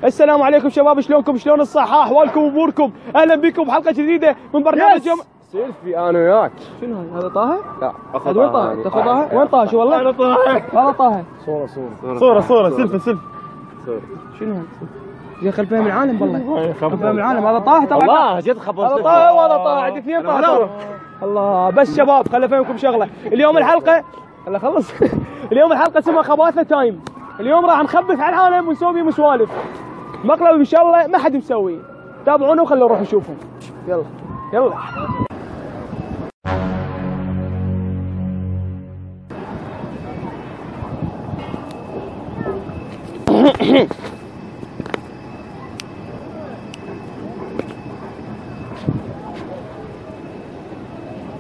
السلام عليكم شباب، شلونكم؟ شلون الصحة؟ احوالكم واموركم؟ اهلا بكم بحلقة جديدة من برنامج يوم سيلفي انا وياك. شنو هاي؟ هذا طه؟ لا هذا وين طه؟ تاخذ طه؟ وين طه؟ شو والله؟ انا طه. والله طه. صورة سيلفي. شنو هاي؟ جاي خلفين من العالم والله. خلفين من العالم. هذا طه طبعا. والله جد خبر. هذا طه وهذا طه، عندي اثنين طه. الله. بس شباب خل افهمكم شغلة، اليوم الحلقة هلا خلص. اليوم الحلقة اسمها خباثة تايم. اليوم راح نخبث على العالم ونسوي مسوالف. مقلب ان شاء الله ما حد مسويه. تابعونا وخلونا نروح نشوفهم. يلا يلا.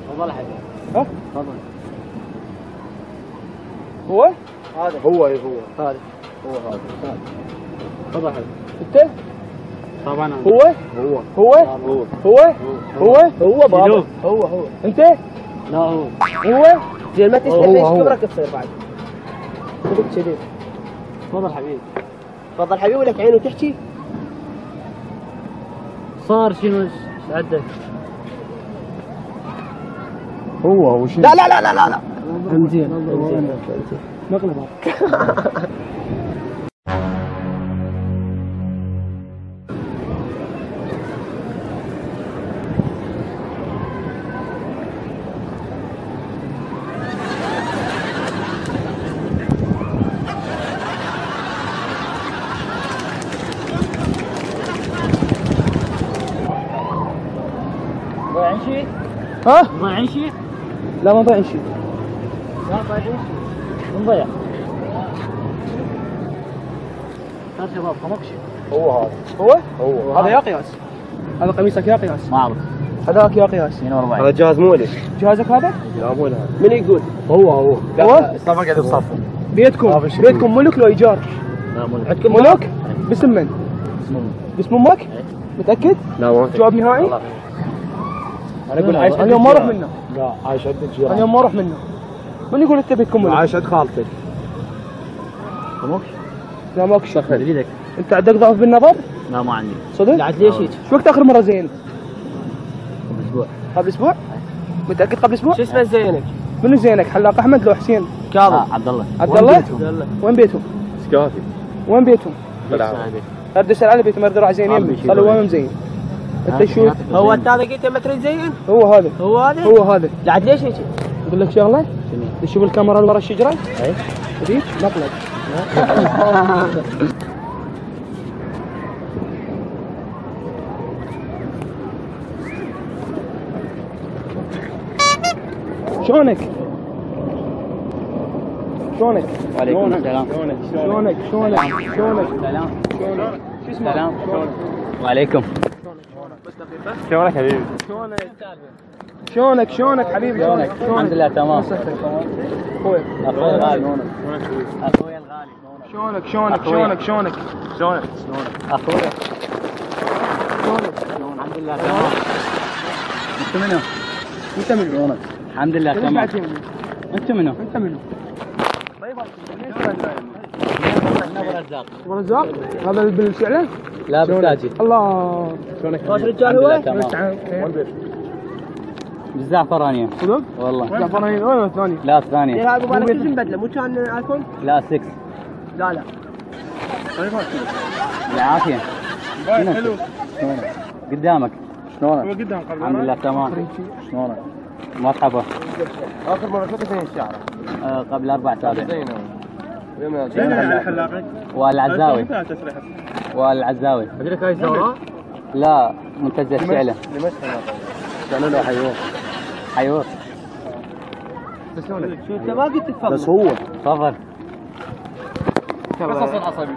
تفضل حبيبي. ها؟ تفضل. هو؟ هذا هو هذا هذا. تفضل حبيبي. انت؟ طبعا هو بابا. هو انت؟ لا هو زين ما تستحي ايش كبرك تصير بعد؟ خذك كذي. تفضل حبيبي. تفضل حبيبي ولك عين وتحكي؟ صار شنو ايش عندك؟ هو شنو؟ لا زين مقلب ضايعين شيء؟ ها؟ ضايعين شيء؟ لا ما ضايع شيء. لا ضايعين شيء؟ من ضيع؟ هذا شباب خمكشي. هو؟ هذا يا قياس. هذا قميصك يا قياس. ما اعرف. هذاك يا قياس. 42. هذا جهاز مو لي. جهازك هذا؟ لا مو لي. من يقول؟ هو الصف قاعد يصفر. بيتكم ملك لو ايجار؟ لا مو عندكم ملك؟ باسم من؟ باسم امك؟ متأكد؟ لا ما جواب نهائي؟ انا اقول عايش. انا اليوم ما اروح منه. لا عايش عند انا الجيران. اليوم ما اروح منه. من يقول انت بيتكم ملك؟ عايش عند خالتك. خمكش؟ لا ماكو شيء. ايدك. انت عندك ضعف بالنظر؟ لا ما عندي. صدق؟ قاعد ليش هيك؟ شو وقت اخر مرة زينت؟ اسبوع. قبل اسبوع؟ متأكد قبل اسبوع؟ شو اسمه زينك؟ منو زينك؟ حلاق احمد لو حسين؟ كاظم. عبد الله. عبد الله؟ وين بيتهم؟ سكافي. وين بيتهم؟ بالعافية. ارد اسال على بيتهم، ارد راح زينين قالوا وين مزين؟ انت شو؟ هو انت هذا قلت ما تريد زين؟ هو هذا هو هذا قاعد ليش هيك؟ اقول لك شغله؟ تشوف الكاميرا اللي ورا الشجره؟ اي. هذيك مقلب. شلونك؟ وعليكم السلام. شلونك؟ سلام. شو اسمك؟ سلام. وعليكم. شلونك حبيبي؟ شلونك حبيبي؟ شلونك؟ الحمد لله تمام. اخوي اخوي الغالي. اخوي الغالي. شلونك؟ اخوي. الحمد لله تمام. انت منو؟ انت منو؟ الحمد لله تمام. انت منو؟ ابو رزاق هذا بالفعل؟ لا بالتاجي. الله. شلونك؟ رجال هو؟ بالزعفرانية. صدق؟ والله. زعفراني وين الثاني؟ لا الثانية. هذا بالك اسم بدله مو كان ايفون؟ لا 6. لا بالعافية. حلو. شلونك؟ قدامك. شلونك؟ هو قدام قبل. الحمد لله تمام. شلونك؟ مرحبا. اخر مرة شفت فين الشعر؟ قبل 4 أسابيع. زين على حلاقك. والعزاوي. والعزاوي. ادري هاي زوراء؟ لا منتزه الشعلة. قالوا له حيور. شو انت ما قلت تفضل؟ بس هو تفضل. بس اصير عصبي.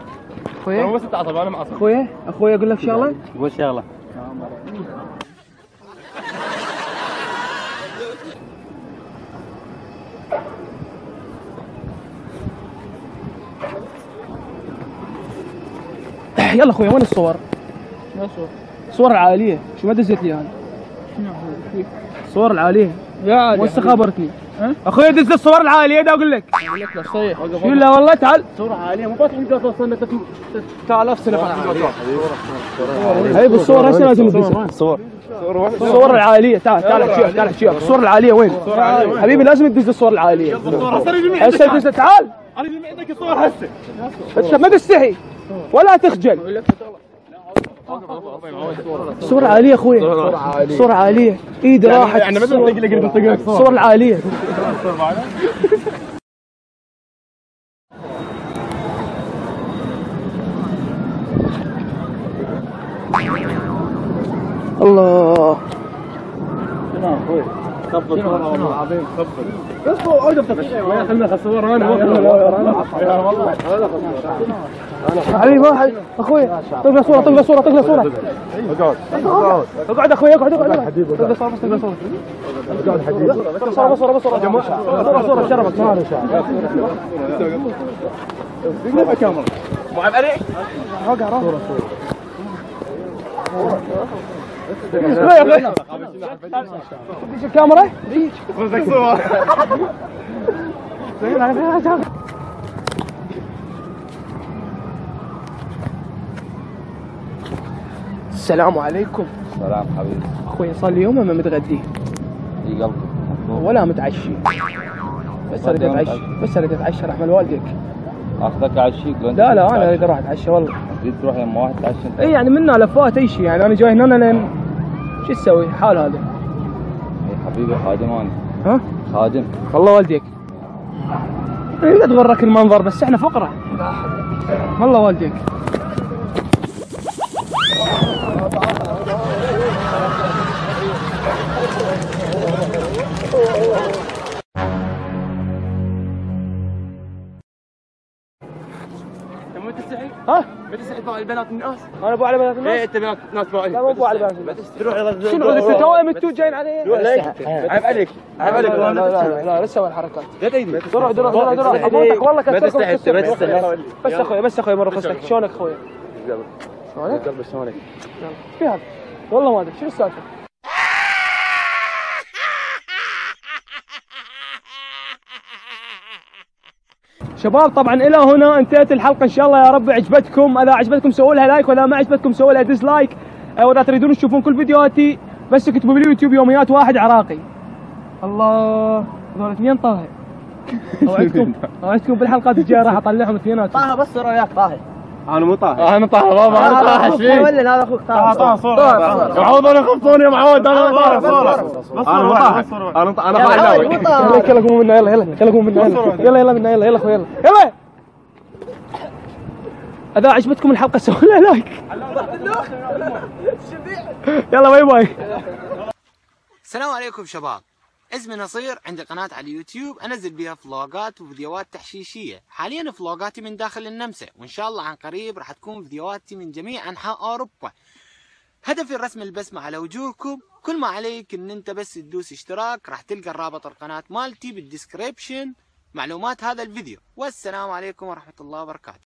اخويا هو بس انت عصبي انا معصب. اخويا اقول لك شغله؟ قول شغلة. يلا اخويا وين الصور؟ الصور العائليه، شو ما دزيت لي انا؟ الصور العائليه وهسه خبرتني اخوي دز الصور العاليه دا اقول لك شو لا والله تعال صورة عالية مو فاتح فيديو صار لنا 3000 سنه هاي بالصور هسه لازم تدزها الصور العاليه تعال احكي الصور العاليه وين؟ حبيبي لازم تدز الصور العاليه هسه دز تعال انا بما عندك الصور هسه انت ما تستحي ولا تخجل صورة عالية اخوي صورة عالية ايدي راحت يعني مثلا الصورة العالية الله خفض والله العظيم خفض اصبر عود افتح خلنا اصور انا والله حبيبي واحد اخوي طق له صورة اقعد اخوي اقعد طق له صورة بس صورة شرفك ما كاميرا مو عيب عليك اقعد الكاميرا خذك صور السلام عليكم. سلام حبيبي. اخوي صار لي يوم ما متغدي. اي قلبي. ولا متعشي. بس اريد اتعشى رحمة والديك. اخذك اعشيك لو انت لا انا اريد اروح اتعشى والله. تريد تروح يما واحد تعشى انت؟ اي يعني منا لفات اي شيء يعني انا جاي هنا لين شو تسوي حال هذا؟ اي حبيبي خادم انا. ها؟ خادم. والله والديك. لا تغرك المنظر بس احنا فقرة. والله والديك. ما تستحي؟ ها؟ ما تستحي تطلع البنات من الناس؟ انا ابو على بنات الناس؟ ايه انت بنات ناس معي لا مو ابو على بنات الناس تروح شنو انت توهم انتوا جايين علي؟ عيب عليك عيب عليك لا لسه الحركات لا ايدي دروح ابوتك والله كسرت بس اخوي مره قصتك شلونك اخوي؟ شلونك؟ قلبي شلونك؟ في هذا والله ما ادري شو السالفه؟ شباب طبعا الى هنا انتهت الحلقه ان شاء الله يا رب عجبتكم. اذا عجبتكم سووا لها لايك واذا ما عجبتكم سووا لها ديسلايك واذا تريدون تشوفون كل فيديوهاتي بس اكتبوا باليوتيوب يوميات واحد عراقي. الله هذول اثنين طه اوعدكم بالحلقات الجايه راح اطلعهم اثنيناتهم. طه بس صورة وياك طه. انا مو طاهر انا طاهر بابا انا طاهر اخوك ولا هذا اخوك طه. طاهر صورة يا معود انا خبطوني يا معود انا طاهر صورة انا مو طاهر انا فعلاوي يلا قوموا منا يلا قوموا منا يلا منا يلا اخوي يلا اذا عجبتكم الحلقه سووا لها لايك. يلا باي باي. السلام عليكم شباب، اسمي نصير، عندي قناة على اليوتيوب انزل بيها فلوقات وفيديوهات تحشيشية. حاليا فلوقاتي من داخل النمسا وان شاء الله عن قريب راح تكون فيديوهاتي من جميع انحاء اوروبا. هدفي الرسم البسمة على وجوهكم، كل ما عليك ان انت بس تدوس اشتراك، راح تلقى الرابط القناة مالتي بالديسكريبشن معلومات هذا الفيديو. والسلام عليكم ورحمة الله وبركاته.